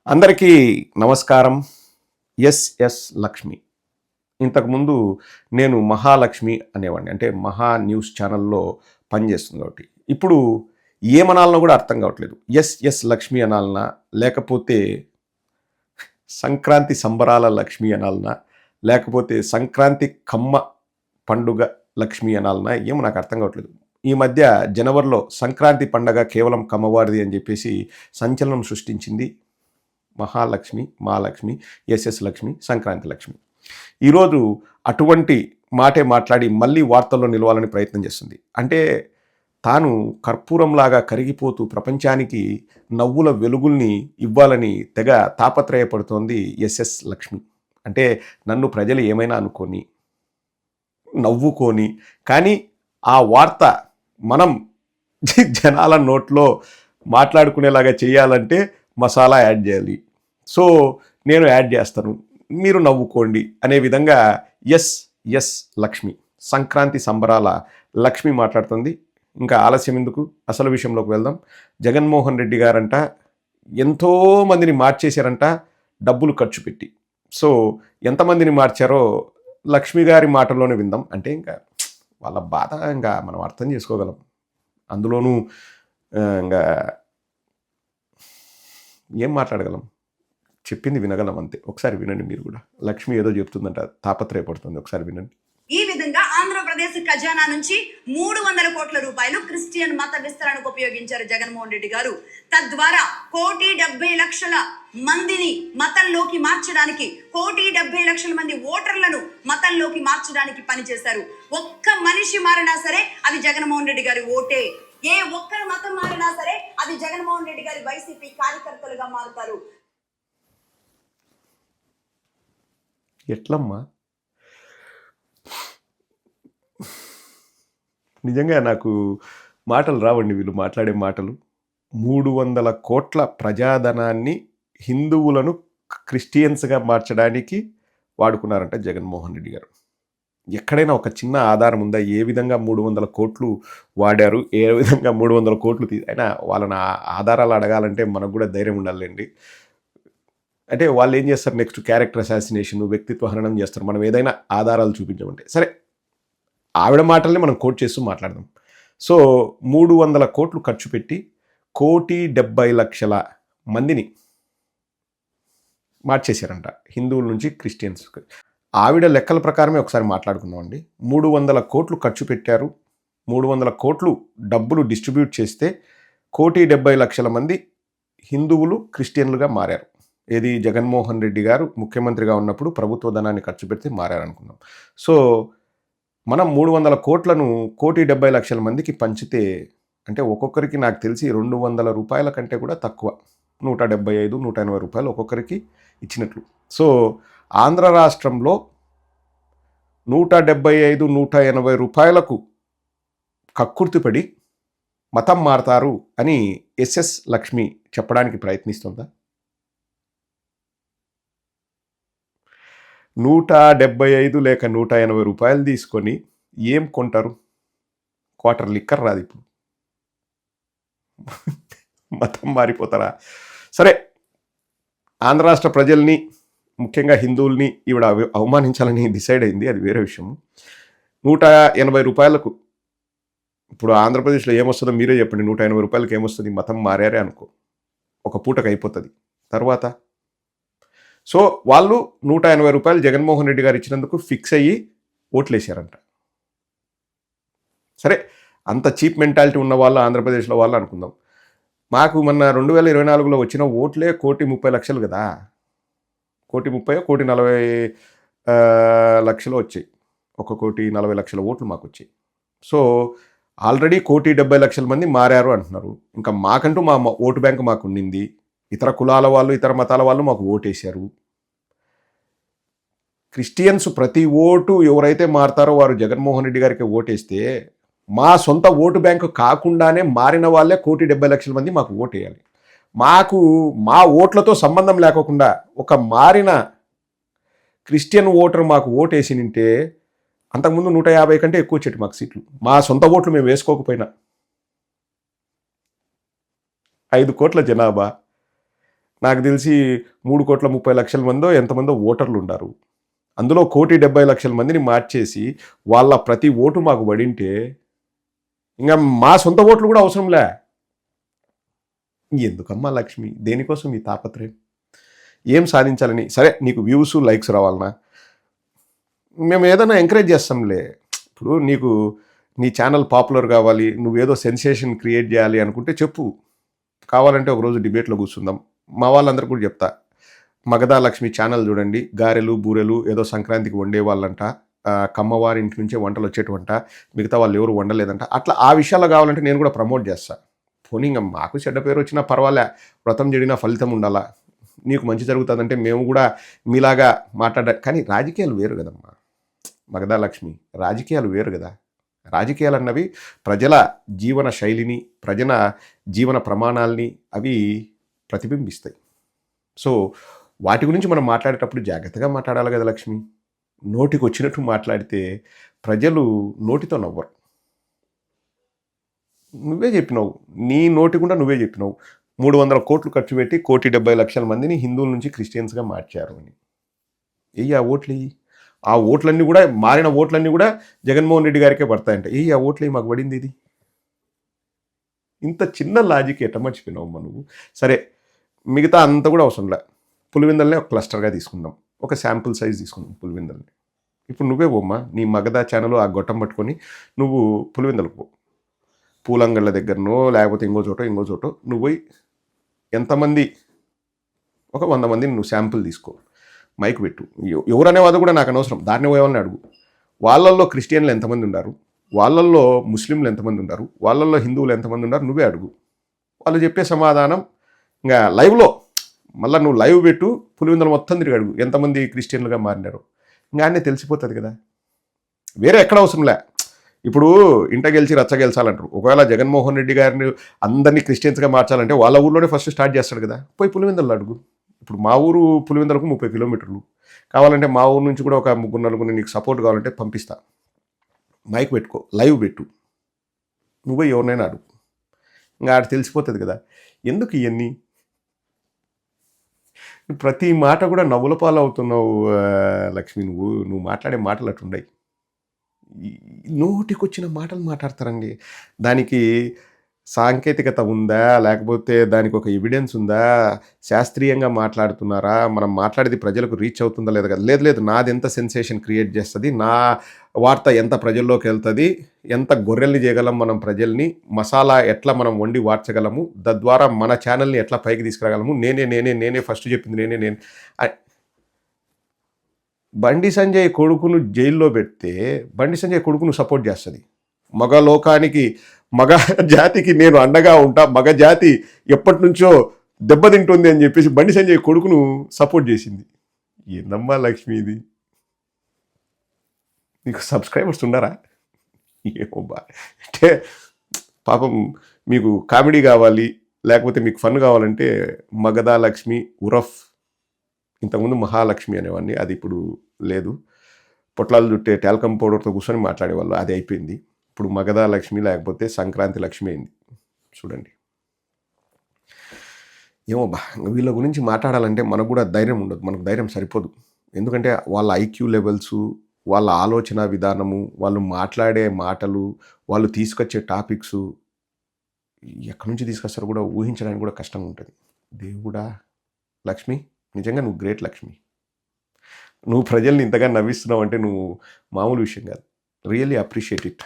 అందరికీ నమస్కారం. ఎస్ఎస్ లక్ష్మి. ఇంతకుముందు నేను మహాలక్ష్మి అనేవాడిని. అంటే మహా న్యూస్ ఛానల్లో పనిచేస్తుంది కాబట్టి. ఇప్పుడు ఏమనాలనో కూడా అర్థం కావట్లేదు. ఎస్ఎస్ లక్ష్మి అనాలనా, లేకపోతే సంక్రాంతి సంబరాల లక్ష్మి అనాలనా, లేకపోతే సంక్రాంతి కమ్మ పండుగ లక్ష్మి అనాలనా, ఏమో నాకు అర్థం కావట్లేదు. ఈ మధ్య జనవరిలో సంక్రాంతి పండగ కేవలం కమ్మవారిది అని చెప్పేసి సంచలనం సృష్టించింది మహాలక్ష్మి, మహాలక్ష్మి, ఎస్ఎస్ లక్ష్మి, సంక్రాంతి లక్ష్మి. ఈరోజు అటువంటి మాటే మాట్లాడి మళ్ళీ వార్తల్లో నిలవాలని ప్రయత్నం చేస్తుంది. అంటే తాను కర్పూరంలాగా కరిగిపోతూ ప్రపంచానికి నవ్వుల వెలుగుల్ని ఇవ్వాలని తెగ తాపత్రయపడుతోంది ఎస్ఎస్ లక్ష్మి. అంటే నన్ను ప్రజలు ఏమైనా అనుకొని నవ్వుకొని, కానీ ఆ వార్త మనం జనాల నోట్లో మాట్లాడుకునేలాగా చేయాలంటే మసాలా యాడ్ చేయాలి. సో నేను యాడ్ చేస్తాను, మీరు నవ్వుకోండి అనే విధంగా ఎస్ లక్ష్మి, సంక్రాంతి సంబరాల లక్ష్మి మాట్లాడుతుంది. ఇంకా ఆలస్యం ఎందుకు, అసలు విషయంలోకి వెళ్దాం. జగన్మోహన్ రెడ్డి గారంట ఎంతోమందిని మార్చేశారంట డబ్బులు ఖర్చు పెట్టి. సో ఎంతమందిని మార్చారో లక్ష్మి గారి మాటల్లోనే విందాం. అంటే ఇంకా వాళ్ళ బాధ ఇంకా మనం అర్థం చేసుకోగలం. అందులోనూ ఇంకా ఏం మాట్లాడగలం, చెప్పింది వినగలం అంతే. ఒకసారి వినండి మీరు కూడా. లక్ష్మి ఏదో చెప్తుందంట, తాపత్రయపడుతుంది. ఒకసారి వినండి. ఈ విధంగా ఆంధ్రప్రదేశ్ ఖజానా నుంచి 300 కోట్ల రూపాయలు క్రిస్టియన్ మత విస్తరణకు ఉపయోగించారు జగన్మోహన్ రెడ్డి గారు. తద్వారా 1,70,00,000 మందిని మతంలోకి మార్చడానికి, 1,70,00,000 మంది ఓటర్లను మతంలోకి మార్చడానికి పనిచేశారు. ఒక్క మనిషి మారినా సరే అది జగన్మోహన్ రెడ్డి గారి ఓటే. ఏ ఒక్కరి మతం మారినా సరే అది జగన్మోహన్ రెడ్డి గారి వైసీపీ కార్యకర్తలుగా మారుతారు. ఎట్లమ్మా, నిజంగా నాకు మాటలు రావండి వీళ్ళు మాట్లాడే మాటలు. 300 కోట్ల ప్రజాధనాన్ని హిందువులను క్రిస్టియన్స్గా మార్చడానికి వాడుకున్నారంట జగన్మోహన్ రెడ్డి గారు. ఎక్కడైనా ఒక చిన్న ఆధారం ఉందా ఏ విధంగా 300 కోట్లు వాడారు, ఏ విధంగా 300 కోట్లు అయినా వాళ్ళని ఆధారాలు అడగాలంటే మనకు కూడా ధైర్యం ఉండాలండి. అంటే వాళ్ళు ఏం చేస్తారు, నెక్స్ట్ క్యారెక్టర్ అసాసినేషన్, వ్యక్తిత్వ హననం చేస్తారు మనం ఏదైనా ఆధారాలు చూపించమంటే. సరే, ఆవిడ మాటల్ని మనం కోట్ చేస్తూ మాట్లాడదాం. సో 300 కోట్లు ఖర్చు పెట్టి 1,70,00,000 మందిని మార్చేశారంట హిందువుల నుంచి క్రిస్టియన్స్. ఆవిడ లెక్కల ప్రకారమే ఒకసారి మాట్లాడుకుందామండి. 300 కోట్లు ఖర్చు పెట్టారు, 300 కోట్లు డబ్బులు డిస్ట్రిబ్యూట్ చేస్తే 1,70,00,000 మంది హిందువులు క్రిస్టియన్లుగా మారారు. ఏది, జగన్మోహన్ రెడ్డి గారు ముఖ్యమంత్రిగా ఉన్నప్పుడు ప్రభుత్వ ధనాన్ని ఖర్చు పెడితే మారారనుకుందాం. సో మనం 300 కోట్లను 1,70,00,000 మందికి పంచితే అంటే ఒక్కొక్కరికి నాకు తెలిసి 200 రూపాయల కంటే కూడా తక్కువ, 175, 180 రూపాయలు ఒక్కొక్కరికి ఇచ్చినట్లు. సో ఆంధ్ర రాష్ట్రంలో 175, 180 రూపాయలకు కక్కుర్తిపడి మతం మారతారు అని ఎస్ఎస్ లక్ష్మి చెప్పడానికి ప్రయత్నిస్తుందా? 175 లేక 180 రూపాయలు తీసుకొని ఏం కొంటారు? క్వార్టర్ లిక్కర్ రాదు ఇప్పుడు. మతం మారిపోతారా? సరే, ఆంధ్ర రాష్ట్ర ప్రజల్ని, ముఖ్యంగా హిందువుల్ని ఈవిడ అవమానించాలని డిసైడ్ అయింది, అది వేరే విషయం. 180 రూపాయలకు ఇప్పుడు ఆంధ్రప్రదేశ్లో ఏమొస్తుందో మీరే చెప్పండి. 180 రూపాయలకి ఏమొస్తుంది? మతం మారారే అనుకో, ఒక పూటకు అయిపోతుంది. తర్వాత సో వాళ్ళు 180 రూపాయలు జగన్మోహన్ రెడ్డి గారు ఇచ్చినందుకు ఫిక్స్ అయ్యి ఓట్లేసారంట. సరే, అంత చీప్ మెంటాలిటీ ఉన్న వాళ్ళు ఆంధ్రప్రదేశ్లో వాళ్ళు అనుకుందాం. మాకు మొన్న 2024లో వచ్చిన ఓట్లే 1,30,00,000 కదా, 1,30,000, 1,40,00,000 వచ్చాయి. 1,40,00,000 ఓట్లు మాకు వచ్చాయి. సో ఆల్రెడీ 1,70,00,000 మంది మారారు అంటున్నారు. ఇంకా మాకంటూ మా ఓటు బ్యాంకు మాకు ఉండింది. ఇతర కులాల వాళ్ళు, ఇతర మతాల వాళ్ళు మాకు ఓటేశారు. క్రిస్టియన్స్ ప్రతి ఓటు ఎవరైతే మారతారో వారు జగన్మోహన్ రెడ్డి గారికి ఓటేస్తే మా సొంత ఓటు బ్యాంకు కాకుండానే మారిన వాళ్ళే 1,70,00,000 మంది మాకు ఓటేయాలి. మాకు మా ఓట్లతో సంబంధం లేకుండా ఒక మారిన క్రిస్టియన్ ఓటర్ మాకు ఓటేసి నింటే అంతకుముందు 150 కంటే ఎక్కువ వచ్చేటి మాకు సీట్లు. మా సొంత ఓట్లు మేము వేసుకోకపోయినా. 5 కోట్ల జనాభా, నాకు తెలిసి 3,30,00,000 మందో ఎంతమందో ఓటర్లు ఉన్నారు. అందులో 1,70,00,000 మందిని మార్చేసి వాళ్ళ ప్రతి ఓటు మాకు పడింటే ఇంకా మా సొంత ఓట్లు కూడా అవసరంలే. ఎందుకమ్మా లక్ష్మి, దేనికోసం ఈ తాపత్రయం? ఏం సాధించాలని? సరే నీకు వ్యూస్ లైక్స్ రావాలనా, మేము ఏదైనా ఎంకరేజ్ చేస్తాంలే. ఇప్పుడు నీకు నీ ఛానల్ పాపులర్ కావాలి, నువ్వేదో సెన్సేషన్ క్రియేట్ చేయాలి అనుకుంటే చెప్పు, కావాలంటే ఒకరోజు డిబేట్లో కూర్చుందాం. మా వాళ్ళందరూ కూడా చెప్తా, మగధా లక్ష్మి ఛానల్ చూడండి, గారెలు బూరెలు ఏదో సంక్రాంతికి వండే వాళ్ళంట, కమ్మవారి ఇంటి నుంచే వంటలు వచ్చేటవంట, మిగతా వాళ్ళు ఎవరు వండలేదంట. అట్లా ఆ విషయాలు కావాలంటే నేను కూడా ప్రమోట్ చేస్తా. పోనీ ఇంకా మాకు చెడ్డ పేరు వచ్చినా పర్వాలే, వ్రతం చెడినా ఫలితం ఉండాలా, నీకు మంచి జరుగుతుందంటే మేము కూడా మీలాగా కానీ రాజకీయాలు వేరు కదమ్మా మగధా లక్ష్మి, రాజకీయాలు వేరు కదా. రాజకీయాలు అన్నవి ప్రజల జీవన శైలిని, ప్రజల జీవన ప్రమాణాలని అవి ప్రతిబింబిస్తాయి. సో వాటి గురించి మనం మాట్లాడేటప్పుడు జాగ్రత్తగా మాట్లాడాలి కదా లక్ష్మి. నోటికి వచ్చినట్టు మాట్లాడితే ప్రజలు నోటితో నవ్వరు. నువ్వే చెప్పినావు, నీ నోటి కూడా నువ్వే చెప్పినావు 300 కోట్లు ఖర్చు పెట్టి 1,70,00,000 మందిని హిందువుల నుంచి క్రిస్టియన్స్గా మార్చారు అని. ఆ ఓట్లు ఆ ఓట్లన్నీ కూడా, మారిన ఓట్లన్నీ కూడా జగన్మోహన్ రెడ్డి గారికే పడతాయంట. ఆ ఓట్లు మాకు పడింది ఇది. ఇంత చిన్న లాజిక్ ఎట్ట మర్చిపోయినావు నువ్వు? సరే మిగతా అంతా కూడా అవసరంలే, పులివెందల్నే ఒక క్లస్టర్గా తీసుకుందాం, ఒక శాంపుల్ సైజ్ తీసుకుందాం పులివెందల్ని. ఇప్పుడు నువ్వే పోమ్మా, నీ మగధా ఛానల్ ఆ గొట్టం పట్టుకొని నువ్వు పులివెందలకు పో, పూలంగళ్ళ దగ్గరనో లేకపోతే ఇంకో చోటో నువ్వు పోయి ఎంతమంది, ఒక 100 మందిని నువ్వు శాంపుల్ తీసుకో, మైక్ పెట్టు. ఎవరనేవాదో కూడా నాకు అనవసరం, దారిని పోయేవాళ్ళని అడుగు. వాళ్ళల్లో క్రిస్టియన్లు ఎంతమంది ఉన్నారు, వాళ్ళల్లో ముస్లింలు ఎంతమంది ఉన్నారు, వాళ్ళల్లో హిందువులు ఎంతమంది ఉన్నారు, నువ్వే అడుగు. వాళ్ళు చెప్పే సమాధానం ఇంకా లైవ్లో, మళ్ళీ నువ్వు లైవ్ పెట్టు, పులివెందులు మొత్తం తిరిగి అడుగు ఎంతమంది క్రిస్టియన్లుగా మారినారు. ఇంకా అన్నీ తెలిసిపోతుంది కదా, వేరే ఎక్కడ అవసరంలే. ఇప్పుడు ఇంట గెలిచి రచ్చ గెలిచాలంటారు. ఒకవేళ జగన్మోహన్ రెడ్డి గారిని అందరినీ క్రిస్టియన్స్గా మార్చాలంటే వాళ్ళ ఊర్లోనే ఫస్ట్ స్టార్ట్ చేస్తాడు కదా, పోయి పులివెందులు అడుగు. ఇప్పుడు మా ఊరు పులివెందులకు 30 కిలోమీటర్లు, కావాలంటే మా ఊరు నుంచి కూడా ఒక 3-4 నీకు సపోర్ట్ కావాలంటే పంపిస్తా. మైక్ పెట్టుకో, లైవ్ పెట్టు, నువ్వే ఎవరినైనా అడుగు, ఇంకా ఆడ తెలిసిపోతుంది కదా. ఎందుకు ఇవన్నీ ప్రతి మాట కూడా నవ్వుల పాలు అవుతున్నావు లక్ష్మి. నువ్వు మాట్లాడే మాటలు అట్లున్నాయి, నోటికొచ్చిన మాటలు మాట్లాడతారండి. దానికి సాంకేతికత ఉందా, లేకపోతే దానికి ఒక ఎవిడెన్స్ ఉందా, శాస్త్రీయంగా మాట్లాడుతున్నారా, మనం మాట్లాడేది ప్రజలకు రీచ్ అవుతుందా లేదా కదా. లేదు నాది ఎంత సెన్సేషన్ క్రియేట్ చేస్తుంది, నా వార్త ఎంత ప్రజల్లోకి వెళ్తుంది, ఎంత గొర్రెల్ని చేయగలం మనం ప్రజల్ని, మసాలా ఎట్లా మనం వండి వార్చగలము, తద్వారా మన ఛానల్ని ఎట్లా పైకి తీసుకురాగలము, నేనే ఫస్ట్ చెప్పింది నేను. బండి సంజయ్ కొడుకును జైల్లో పెడితే బండి సంజయ్ కొడుకును సపోర్ట్ చేస్తుంది. మగ లోకానికి, మగ జాతికి నేను అండగా ఉంటా, మగ జాతి ఎప్పటి నుంచో దెబ్బతింటుంది అని చెప్పేసి బండి సంజయ్ కొడుకును సపోర్ట్ చేసింది. ఏందమ్మా లక్ష్మి ఇది? నీకు సబ్స్క్రైబర్స్ ఉన్నారా? ఏమో బా, అంటే పాపం మీకు కామెడీ కావాలి, లేకపోతే మీకు ఫన్ కావాలంటే మగధా లక్ష్మి ఉరఫ్, ఇంతకుముందు మహాలక్ష్మి అనేవాడిని, అది ఇప్పుడు లేదు. పొట్లాలు చుట్టే టాల్కమ్ పౌడర్తో కూర్చొని మాట్లాడేవాళ్ళు, అది అయిపోయింది. ఇప్పుడు మగధా లక్ష్మి లేకపోతే సంక్రాంతి లక్ష్మి అయింది. చూడండి, ఏమో బా, వీళ్ళ గురించి మాట్లాడాలంటే మనకు కూడా ధైర్యం ఉండదు, మనకు ధైర్యం సరిపోదు. ఎందుకంటే వాళ్ళ ఐక్యూ లెవెల్స్, వాళ్ళ ఆలోచన విధానము, వాళ్ళు మాట్లాడే మాటలు, వాళ్ళు తీసుకొచ్చే టాపిక్స్ ఎక్కడి నుంచి తీసుకొస్తారో కూడా ఊహించడానికి కూడా కష్టంగా ఉంటుంది. దేవుడా లక్ష్మి, నిజంగా నువ్వు గ్రేట్ లక్ష్మి. నువ్వు ప్రజల్ని ఇంతగా నవ్విస్తున్నావు అంటే నువ్వు మామూలు విషయం కాదు. Really appreciate it.